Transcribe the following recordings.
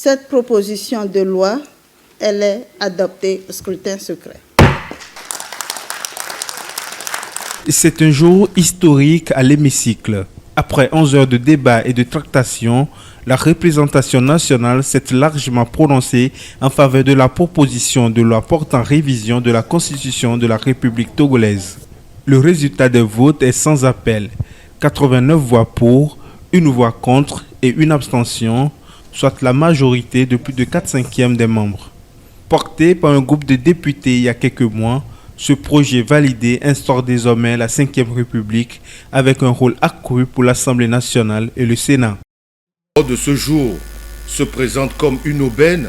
Cette proposition de loi, elle est adoptée au scrutin secret. C'est un jour historique à l'hémicycle. Après 11 heures de débat et de tractation, la représentation nationale s'est largement prononcée en faveur de la proposition de loi portant révision de la Constitution de la République togolaise. Le résultat des votes est sans appel. 89 voix pour, 1 voix contre et 1 abstention, soit la majorité de plus de 4/5 des membres. Porté par un groupe de députés il y a quelques mois, ce projet validé instaure désormais la Ve République avec un rôle accru pour l'Assemblée nationale et le Sénat. De ce jour se présente comme une aubaine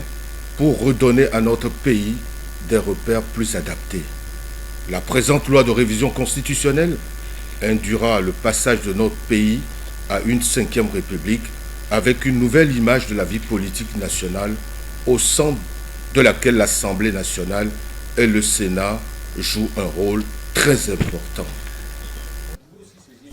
pour redonner à notre pays des repères plus adaptés. La présente loi de révision constitutionnelle induira le passage de notre pays à une Ve République avec une nouvelle image de la vie politique nationale au sein de laquelle l'Assemblée nationale et le Sénat jouent un rôle très important.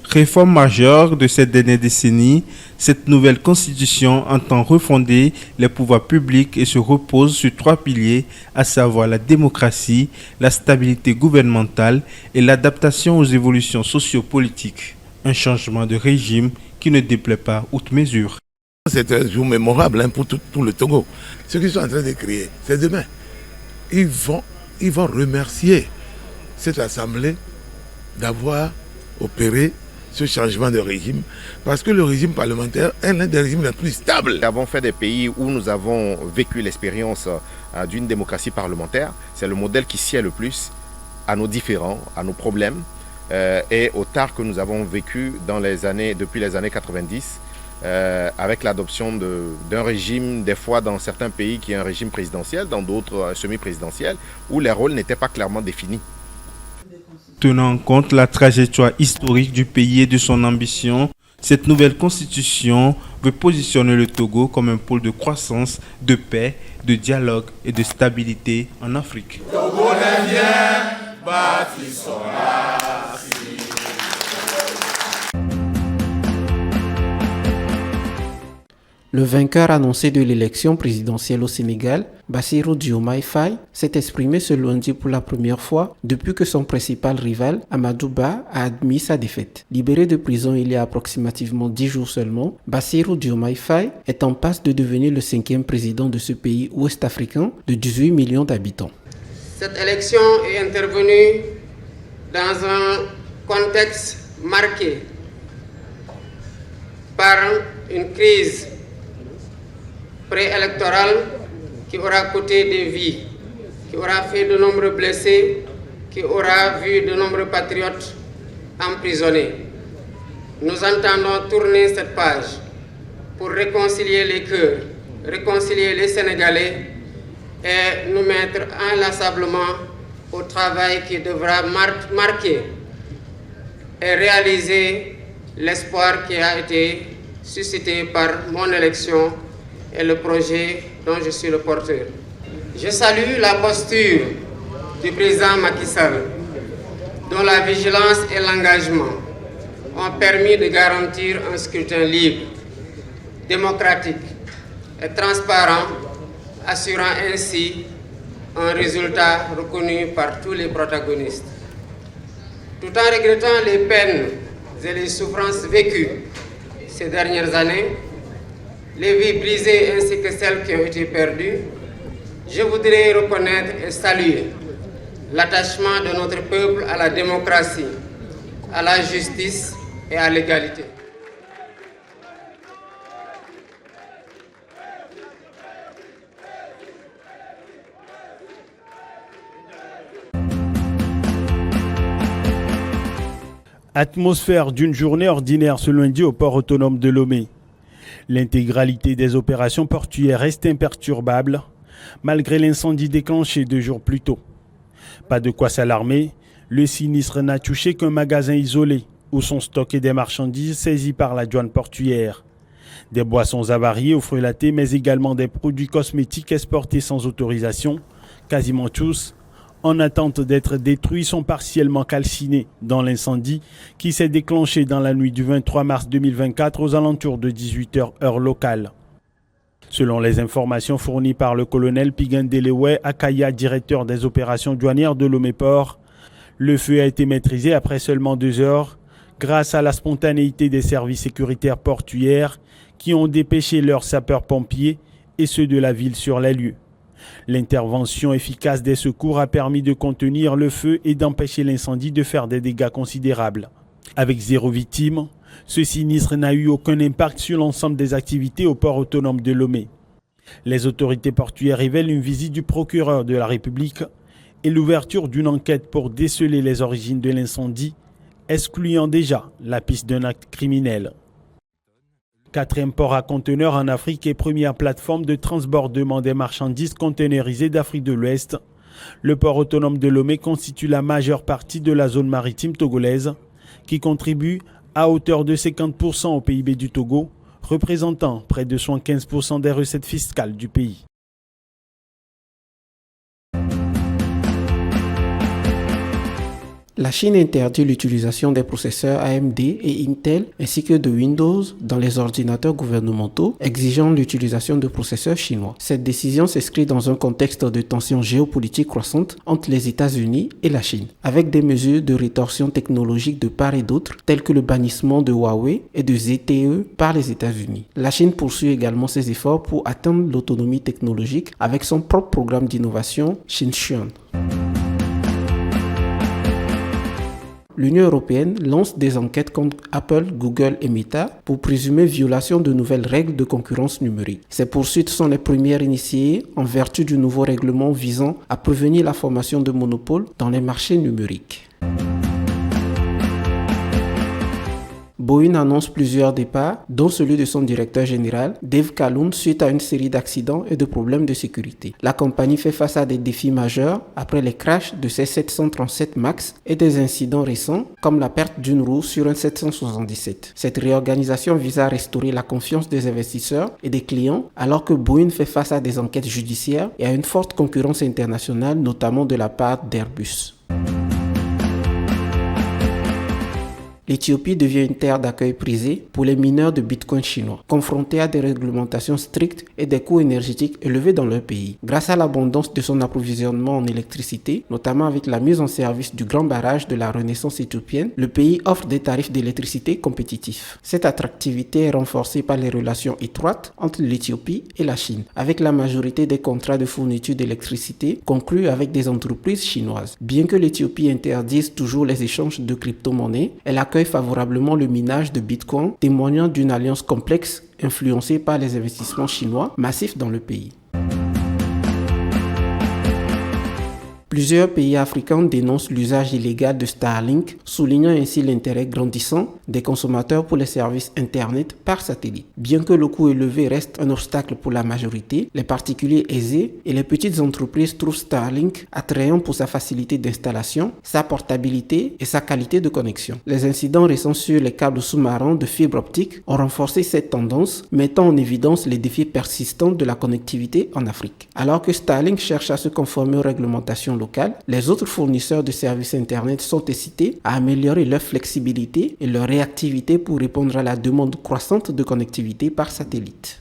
Réforme majeure de cette dernière décennie, cette nouvelle constitution entend refonder les pouvoirs publics et se repose sur 3 piliers, à savoir la démocratie, la stabilité gouvernementale et l'adaptation aux évolutions sociopolitiques. Un changement de régime qui ne déplaît pas outre mesure. C'est un jour mémorable pour tout le Togo. Ce qu'ils sont en train de créer, c'est demain. Ils vont remercier cette assemblée d'avoir opéré ce changement de régime, parce que le régime parlementaire est l'un des régimes les plus stables. Nous avons fait des pays où nous avons vécu l'expérience d'une démocratie parlementaire. C'est le modèle qui sied le plus à nos différends, à nos problèmes et au tard que nous avons vécu depuis les années 90 avec l'adoption d'un régime, des fois dans certains pays qui est un régime présidentiel, dans d'autres semi-présidentiel, où les rôles n'étaient pas clairement définis. Tenant en compte la trajectoire historique du pays et de son ambition, cette nouvelle constitution veut positionner le Togo comme un pôle de croissance, de paix, de dialogue et de stabilité en Afrique. Le vainqueur annoncé de l'élection présidentielle au Sénégal, Bassirou Diomaye Faye, s'est exprimé ce lundi pour la première fois depuis que son principal rival, Amadou Ba, a admis sa défaite. Libéré de prison il y a approximativement 10 jours seulement, Bassirou Diomaye Faye est en passe de devenir le 5e président de ce pays ouest-africain de 18 millions d'habitants. Cette élection est intervenue dans un contexte marqué par une crise préélectorale qui aura coûté des vies, qui aura fait de nombreux blessés, qui aura vu de nombreux patriotes emprisonnés. Nous entendons tourner cette page pour réconcilier les cœurs, réconcilier les Sénégalais et nous mettre inlassablement au travail qui devra marquer et réaliser l'espoir qui a été suscité par mon élection et le projet dont je suis le porteur. Je salue la posture du président Macky Sall, dont la vigilance et l'engagement ont permis de garantir un scrutin libre, démocratique et transparent, assurant ainsi un résultat reconnu par tous les protagonistes. Tout en regrettant les peines et les souffrances vécues ces dernières années, les vies brisées ainsi que celles qui ont été perdues, je voudrais reconnaître et saluer l'attachement de notre peuple à la démocratie, à la justice et à l'égalité. Atmosphère d'une journée ordinaire ce lundi au port autonome de Lomé. L'intégralité des opérations portuaires reste imperturbable, malgré l'incendie déclenché 2 jours plus tôt. Pas de quoi s'alarmer, le sinistre n'a touché qu'un magasin isolé où sont stockées des marchandises saisies par la douane portuaire. Des boissons avariées aux frelatés, mais également des produits cosmétiques exportés sans autorisation, quasiment tous, en attente d'être détruits, sont partiellement calcinés dans l'incendie qui s'est déclenché dans la nuit du 23 mars 2024 aux alentours de 18h heure locale. Selon les informations fournies par le colonel Pigandelewe Akaya, directeur des opérations douanières de Lomé Port, le feu a été maîtrisé après seulement 2 heures grâce à la spontanéité des services sécuritaires portuaires qui ont dépêché leurs sapeurs-pompiers et ceux de la ville sur les lieux. L'intervention efficace des secours a permis de contenir le feu et d'empêcher l'incendie de faire des dégâts considérables. Avec 0 victime, ce sinistre n'a eu aucun impact sur l'ensemble des activités au port autonome de Lomé. Les autorités portuaires révèlent une visite du procureur de la République et l'ouverture d'une enquête pour déceler les origines de l'incendie, excluant déjà la piste d'un acte criminel. 4e port à conteneurs en Afrique et première plateforme de transbordement des marchandises containerisées d'Afrique de l'Ouest, le port autonome de Lomé constitue la majeure partie de la zone maritime togolaise, qui contribue à hauteur de 50% au PIB du Togo, représentant près de 75% des recettes fiscales du pays. La Chine interdit l'utilisation des processeurs AMD et Intel ainsi que de Windows dans les ordinateurs gouvernementaux, exigeant l'utilisation de processeurs chinois. Cette décision s'inscrit dans un contexte de tensions géopolitiques croissantes entre les États-Unis et la Chine, avec des mesures de rétorsion technologique de part et d'autre, telles que le bannissement de Huawei et de ZTE par les États-Unis. La Chine poursuit également ses efforts pour atteindre l'autonomie technologique avec son propre programme d'innovation Xinjiang. L'Union européenne lance des enquêtes contre Apple, Google et Meta pour présumée violation de nouvelles règles de concurrence numérique. Ces poursuites sont les premières initiées en vertu du nouveau règlement visant à prévenir la formation de monopoles dans les marchés numériques. Boeing annonce plusieurs départs, dont celui de son directeur général, Dave Calhoun, suite à une série d'accidents et de problèmes de sécurité. La compagnie fait face à des défis majeurs après les crashs de ses 737 MAX et des incidents récents, comme la perte d'une roue sur un 777. Cette réorganisation vise à restaurer la confiance des investisseurs et des clients, alors que Boeing fait face à des enquêtes judiciaires et à une forte concurrence internationale, notamment de la part d'Airbus. L'Éthiopie devient une terre d'accueil prisée pour les mineurs de Bitcoin chinois, confrontés à des réglementations strictes et des coûts énergétiques élevés dans leur pays. Grâce à l'abondance de son approvisionnement en électricité, notamment avec la mise en service du grand barrage de la Renaissance éthiopienne, le pays offre des tarifs d'électricité compétitifs. Cette attractivité est renforcée par les relations étroites entre l'Éthiopie et la Chine, avec la majorité des contrats de fourniture d'électricité conclus avec des entreprises chinoises. Bien que l'Éthiopie interdise toujours les échanges de crypto-monnaies, elle accueille favorablement le minage de Bitcoin, témoignant d'une alliance complexe influencée par les investissements chinois massifs dans le pays. Plusieurs pays africains dénoncent l'usage illégal de Starlink, soulignant ainsi l'intérêt grandissant des consommateurs pour les services Internet par satellite. Bien que le coût élevé reste un obstacle pour la majorité, les particuliers aisés et les petites entreprises trouvent Starlink attrayant pour sa facilité d'installation, sa portabilité et sa qualité de connexion. Les incidents récents sur les câbles sous-marins de fibre optique ont renforcé cette tendance, mettant en évidence les défis persistants de la connectivité en Afrique. Alors que Starlink cherche à se conformer aux réglementations locales, les autres fournisseurs de services Internet sont incités à améliorer leur flexibilité et leur réactivité pour répondre à la demande croissante de connectivité par satellite.